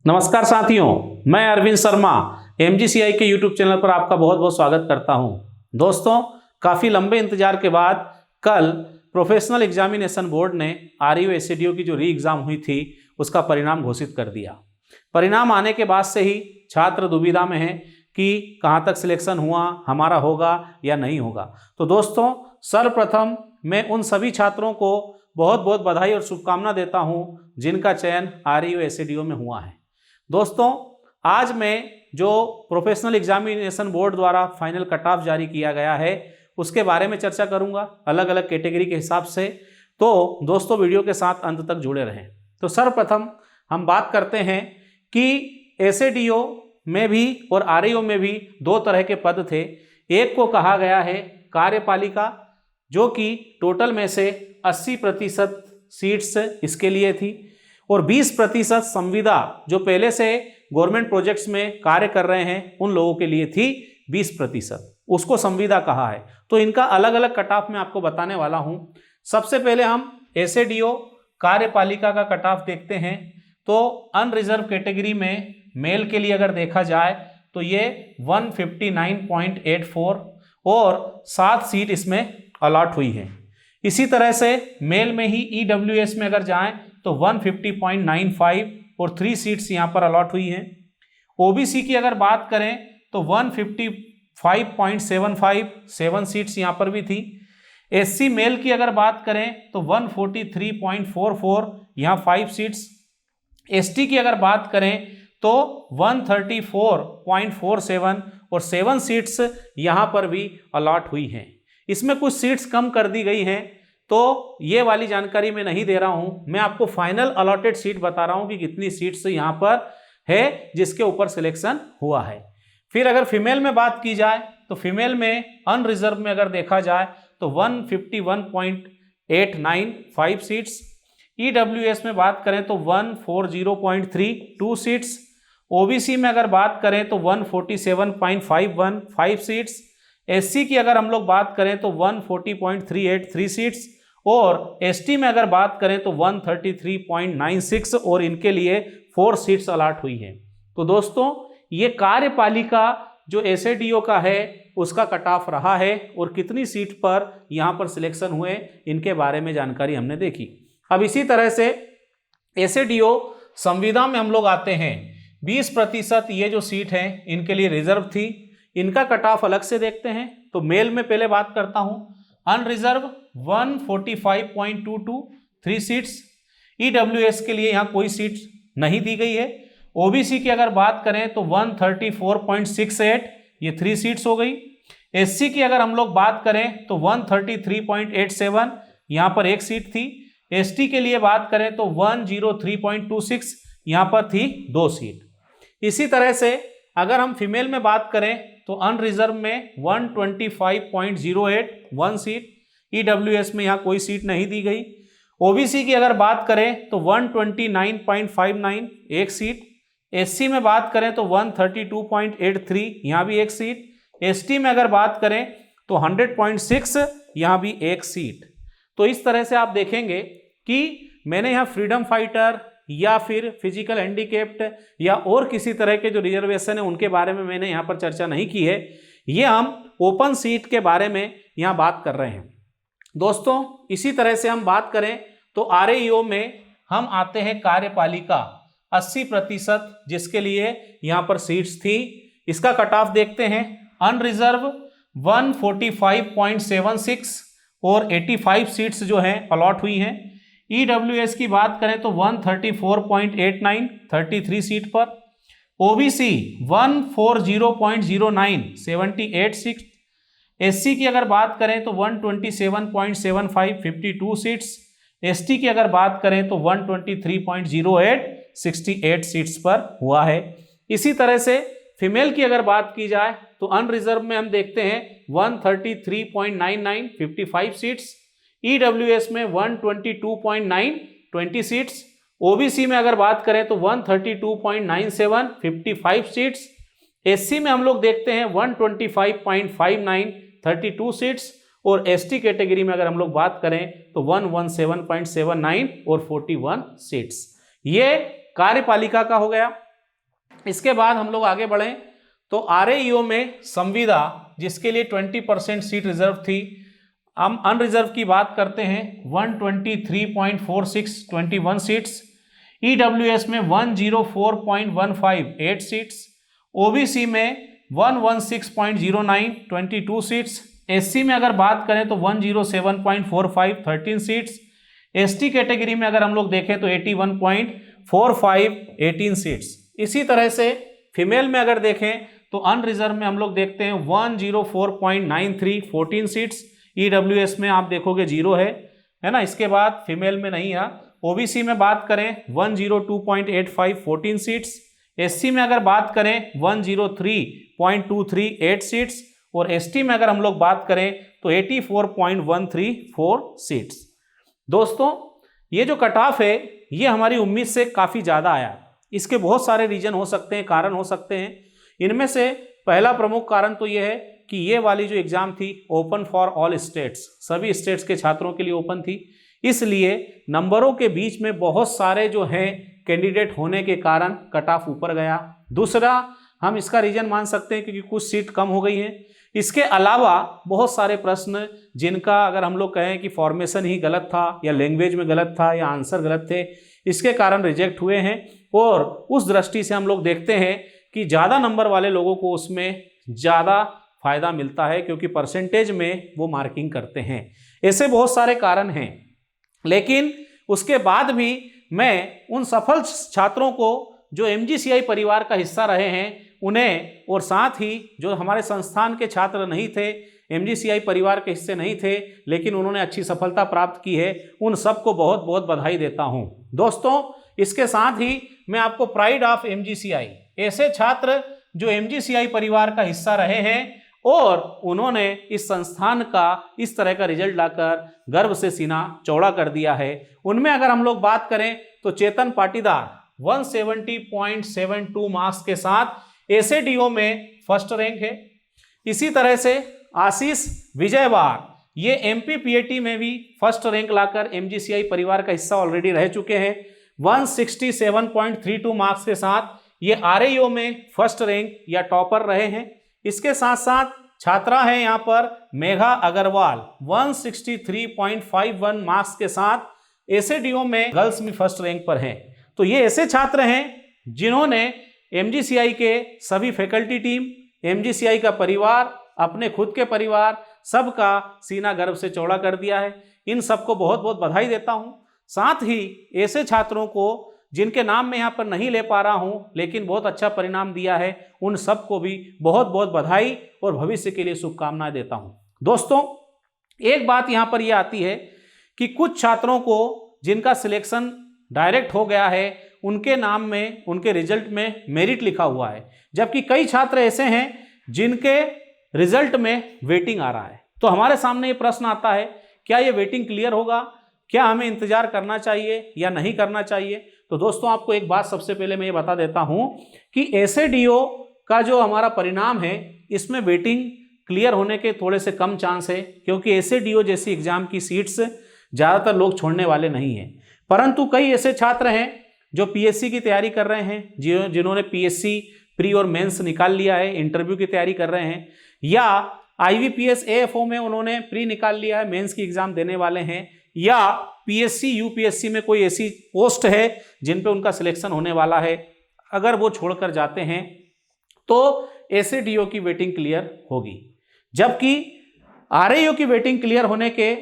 नमस्कार साथियों, मैं अरविंद शर्मा एमजीसीआई के यूट्यूब चैनल पर आपका बहुत बहुत स्वागत करता हूं। दोस्तों, काफ़ी लंबे इंतजार के बाद कल प्रोफेशनल एग्जामिनेशन बोर्ड ने आरईओ एसएडीओ की जो री एग्ज़ाम हुई थी उसका परिणाम घोषित कर दिया। परिणाम आने के बाद से ही छात्र दुविधा में हैं कि कहाँ तक सिलेक्शन हुआ, हमारा होगा या नहीं होगा। तो दोस्तों, सर्वप्रथम मैं उन सभी छात्रों को बहुत बहुत बधाई और शुभकामना देता हूं जिनका चयन आरईओ एसएडीओ में हुआ है। दोस्तों, आज मैं जो प्रोफेशनल एग्जामिनेशन बोर्ड द्वारा फाइनल कट ऑफ जारी किया गया है उसके बारे में चर्चा करूंगा अलग अलग कैटेगरी के हिसाब से। तो दोस्तों, वीडियो के साथ अंत तक जुड़े रहें। तो सर्वप्रथम हम बात करते हैं कि एसएडीओ में भी और आरईओ में भी दो तरह के पद थे। एक को कहा गया है कार्यपालिका, जो कि टोटल में से 80% सीट्स इसके लिए थी, और 20% संविदा, जो पहले से गवर्नमेंट प्रोजेक्ट्स में कार्य कर रहे हैं उन लोगों के लिए थी 20%, उसको संविदा कहा है। तो इनका अलग अलग कट ऑफ मैं आपको बताने वाला हूं। सबसे पहले हम एसएडीओ कार्यपालिका का कट ऑफ देखते हैं। तो अनरिजर्व कैटेगरी में मेल के लिए अगर देखा जाए तो ये 159.84 और 7 सीट इसमें अलॉट हुई है। इसी तरह से मेल में ही ईडब्ल्यूएस में अगर जाएं तो 150.95 और 3 सीट्स यहाँ पर अलॉट हुई हैं। ओबीसी की अगर बात करें तो 155.75 7 सीट्स यहाँ पर भी थी। एससी मेल की अगर बात करें तो 143.44 यहाँ 5 सीट्स। एसटी की अगर बात करें तो 134.47 और 7 सीट्स यहाँ पर भी अलॉट हुई हैं। इसमें कुछ सीट्स कम कर दी गई हैं, तो ये वाली जानकारी मैं नहीं दे रहा हूं। मैं आपको फाइनल अलॉटेड सीट बता रहा हूं कि कितनी सीट्स यहां पर है जिसके ऊपर सिलेक्शन हुआ है। फिर अगर फीमेल में बात की जाए तो फीमेल में अनरिजर्व में अगर देखा जाए तो 151.89 5 सीट्स। ईडब्ल्यूएस में बात करें तो 140.3 2 सीट्स। ओबीसी में अगर बात करें तो 147.51 5 सीट्स। एससी की अगर हम लोग बात करें तो 140.38 3 सीट्स, और एसटी में अगर बात करें तो 133.96 और इनके लिए 4 सीट्स अलॉट हुई हैं। तो दोस्तों, ये कार्यपालिका जो एसएडीओ का है उसका कट ऑफ रहा है, और कितनी सीट पर यहाँ पर सिलेक्शन हुए इनके बारे में जानकारी हमने देखी। अब इसी तरह से एसएडीओ संविदा में हम लोग आते हैं। 20% ये जो सीट है इनके लिए रिजर्व थी, इनका कट ऑफ अलग से देखते हैं। तो मेल में पहले बात करता हूं। Unreserved 145.22 3 seats. ईडब्ल्यूएस के लिए यहां कोई सीट नहीं दी गई है। ओबीसी की अगर बात करें तो 134.68 ये 3 सीट्स हो गई। एससी की अगर हम लोग बात करें तो 133.87 यहां पर 1 सीट थी। एसटी के लिए बात करें तो 103.26 यहां पर थी 2 सीट। इसी तरह से अगर हम फीमेल में बात करें तो अनरिजर्व में 125.08 1 सीट। ईडब्ल्यूएस में यहाँ कोई सीट नहीं दी गई। ओबीसी की अगर बात करें तो 129.59 1 सीट। एससी में बात करें तो 132.83 यहाँ भी 1 सीट। एसटी में अगर बात करें तो 100.6 यहाँ भी 1 सीट। तो इस तरह से आप देखेंगे कि मैंने यहाँ फ्रीडम फाइटर या फिर फिजिकल हैंडीकेप्ड या और किसी तरह के जो रिजर्वेशन है उनके बारे में मैंने यहाँ पर चर्चा नहीं की है। ये हम ओपन सीट के बारे में यहाँ बात कर रहे हैं। दोस्तों, इसी तरह से हम बात करें तो आरईओ में हम आते हैं कार्यपालिका 80% जिसके लिए यहाँ पर सीट्स थी। इसका कट ऑफ देखते हैं। अनरिजर्व 145.76 और 85 सीट्स जो हैं अलॉट हुई हैं। ईडब्ल्यूएस की बात करें तो 134.89 33 सीट पर। OBC 140.09 78 seat. एससी की अगर बात करें तो 127.75 52 सीट्स। एसटी की अगर बात करें तो 123.08 68 सीट्स पर हुआ है। इसी तरह से फीमेल की अगर बात की जाए तो अनरिजर्व में हम देखते हैं 133.99 55 सीट्स। ईडब्ल्यूएस में 122.9 20 सीट्स। ओबीसी में अगर बात करें तो 132.97 55 सीट्स। एससी में हम लोग देखते हैं 125.59 32 सीट्स, और एसटी कैटेगरी में अगर हम लोग बात करें तो 117.79 और 41 सीट्स। ये कार्यपालिका का हो गया। इसके बाद हम लोग आगे बढ़ें तो RAEO में संविदा जिसके लिए 20% सीट रिजर्व थी, हम अनरिजर्व की बात करते हैं 123.46 21 सीट्स, EWS में 104.15 8 सीट्स, OBC में 116.09 22 सीट्स, SC में अगर बात करें तो 107.45 13 सीट्स, ST कैटेगरी में अगर हम लोग देखें तो 81.45 18 सीट्स। इसी तरह से फीमेल में अगर देखें तो अनरिजर्व में हम लोग देखते हैं 104.93 14 सीट्स, EWS में आप देखोगे 0 है ना, इसके बाद फीमेल में नहीं है। OBC में बात करें 102.85 14 सीट्स, SC में अगर बात करें 103.23 8 सीट्स और ST में अगर हम लोग बात करें तो 84.134 सीट्स। दोस्तों ये जो कट ऑफ है ये हमारी उम्मीद से काफ़ी ज़्यादा आया। इसके बहुत सारे रीजन हो सकते हैं, कारण हो सकते हैं। इनमें से पहला प्रमुख कारण तो ये है कि ये वाली जो एग्ज़ाम थी ओपन फॉर ऑल स्टेट्स, सभी स्टेट्स के छात्रों के लिए ओपन थी, इसलिए नंबरों के बीच में बहुत सारे जो हैं कैंडिडेट होने के कारण कट ऑफ ऊपर गया। दूसरा हम इसका रीजन मान सकते हैं क्योंकि कुछ सीट कम हो गई हैं। इसके अलावा बहुत सारे प्रश्न जिनका अगर हम लोग कहें कि फॉर्मेशन ही गलत था या लैंग्वेज में गलत था या आंसर गलत थे, इसके कारण रिजेक्ट हुए हैं। और उस दृष्टि से हम लोग देखते हैं कि ज़्यादा नंबर वाले लोगों को उसमें ज़्यादा फायदा मिलता है क्योंकि परसेंटेज में वो मार्किंग करते हैं। ऐसे बहुत सारे कारण हैं, लेकिन उसके बाद भी मैं उन सफल छात्रों को जो MGCI परिवार का हिस्सा रहे हैं उन्हें, और साथ ही जो हमारे संस्थान के छात्र नहीं थे, MGCI परिवार के हिस्से नहीं थे, लेकिन उन्होंने अच्छी सफलता प्राप्त की है, उन सबको बहुत बहुत बधाई देता हूं। दोस्तों इसके साथ ही मैं आपको प्राइड ऑफ MGCI, ऐसे छात्र जो MGCI परिवार का हिस्सा रहे हैं और उन्होंने इस संस्थान का इस तरह का रिजल्ट लाकर गर्व से सीना चौड़ा कर दिया है, उनमें अगर हम लोग बात करें तो चेतन पाटीदार 170.72 मार्क्स के साथ SADO में फर्स्ट रैंक है। इसी तरह से आशीष विजयवार ये MP PAT में भी फर्स्ट रैंक लाकर MGCI परिवार का हिस्सा ऑलरेडी रह चुके हैं। 167.32 मार्क्स के साथ ये RAEO में फर्स्ट रैंक या टॉपर रहे हैं। इसके साथ साथ छात्रा है यहाँ पर मेघा अग्रवाल 163.51 मार्क्स के साथ SADO में गर्ल्स में फर्स्ट रैंक पर हैं। तो ये ऐसे छात्र हैं जिन्होंने MGCI के सभी फैकल्टी टीम, MGCI का परिवार, अपने खुद के परिवार, सबका सीना गर्व से चौड़ा कर दिया है। इन सबको बहुत बहुत बधाई देता हूं। साथ ही ऐसे छात्रों को जिनके नाम मैं यहाँ पर नहीं ले पा रहा हूं लेकिन बहुत अच्छा परिणाम दिया है, उन सबको भी बहुत बहुत बधाई और भविष्य के लिए शुभकामनाएं देता हूं। दोस्तों एक बात यहाँ पर यह आती है कि कुछ छात्रों को जिनका सिलेक्शन डायरेक्ट हो गया है उनके नाम में, उनके रिजल्ट में मेरिट लिखा हुआ है, जबकि कई छात्र ऐसे हैं जिनके रिजल्ट में वेटिंग आ रहा है। तो हमारे सामने ये प्रश्न आता है, क्या ये वेटिंग क्लियर होगा? क्या हमें इंतजार करना चाहिए या नहीं करना चाहिए? तो दोस्तों आपको एक बात सबसे पहले मैं ये बता देता हूं कि SADO का जो हमारा परिणाम है इसमें वेटिंग क्लियर होने के थोड़े से कम चांस है, क्योंकि SADO जैसी एग्जाम की सीट्स ज़्यादातर लोग छोड़ने वाले नहीं हैं। परंतु कई ऐसे छात्र हैं जो PSC की तैयारी कर रहे हैं, जिन्होंने PSC प्री और मेंस निकाल लिया है, इंटरव्यू की तैयारी कर रहे हैं, या IBPS AFO में उन्होंने प्री निकाल लिया है, मेंस की एग्जाम देने वाले हैं, या PSC UPSC में कोई ऐसी पोस्ट है जिन पे उनका सिलेक्शन होने वाला है। अगर वो छोड़कर जाते हैं तो SADO की वेटिंग क्लियर होगी, जबकि RAEO की वेटिंग क्लियर होने के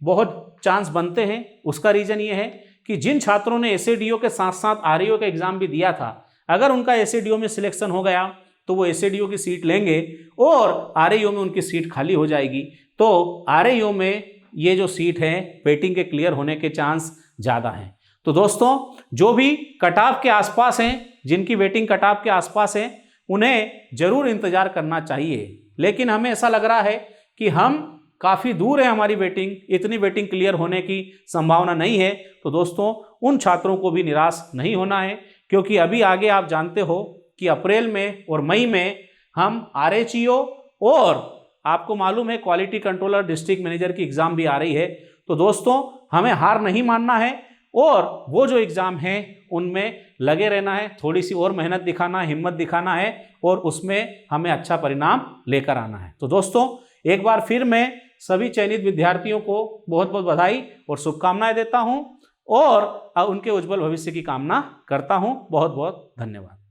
बहुत चांस बनते हैं। उसका रीजन ये है कि जिन छात्रों ने SADO के साथ साथ RAEO का एग्जाम भी दिया था, अगर उनका SADO में सिलेक्शन हो गया तो वो SADO की सीट लेंगे और RAEO में उनकी सीट खाली हो जाएगी। तो RAEO में ये जो सीट है वेटिंग के क्लियर होने के चांस ज़्यादा हैं। तो दोस्तों जो भी कट ऑफ के आसपास हैं, जिनकी वेटिंग कट ऑफ के आसपास है, उन्हें जरूर इंतजार करना चाहिए। लेकिन हमें ऐसा लग रहा है कि हम काफ़ी दूर है, हमारी वेटिंग, इतनी वेटिंग क्लियर होने की संभावना नहीं है। तो दोस्तों उन छात्रों को भी निराश नहीं होना है, क्योंकि अभी आगे आप जानते हो कि अप्रैल में और मई में हम RHEO और आपको मालूम है क्वालिटी कंट्रोलर, डिस्ट्रिक्ट मैनेजर की एग्जाम भी आ रही है। तो दोस्तों हमें हार नहीं मानना है और वो जो एग्ज़ाम हैं उनमें लगे रहना है, थोड़ी सी और मेहनत दिखाना है, हिम्मत दिखाना है और उसमें हमें अच्छा परिणाम लेकर आना है। तो दोस्तों एक बार फिर मैं सभी चयनित विद्यार्थियों को बहुत बहुत बधाई और शुभकामनाएं देता हूं और उनके उज्जवल भविष्य की कामना करता हूं। बहुत बहुत धन्यवाद।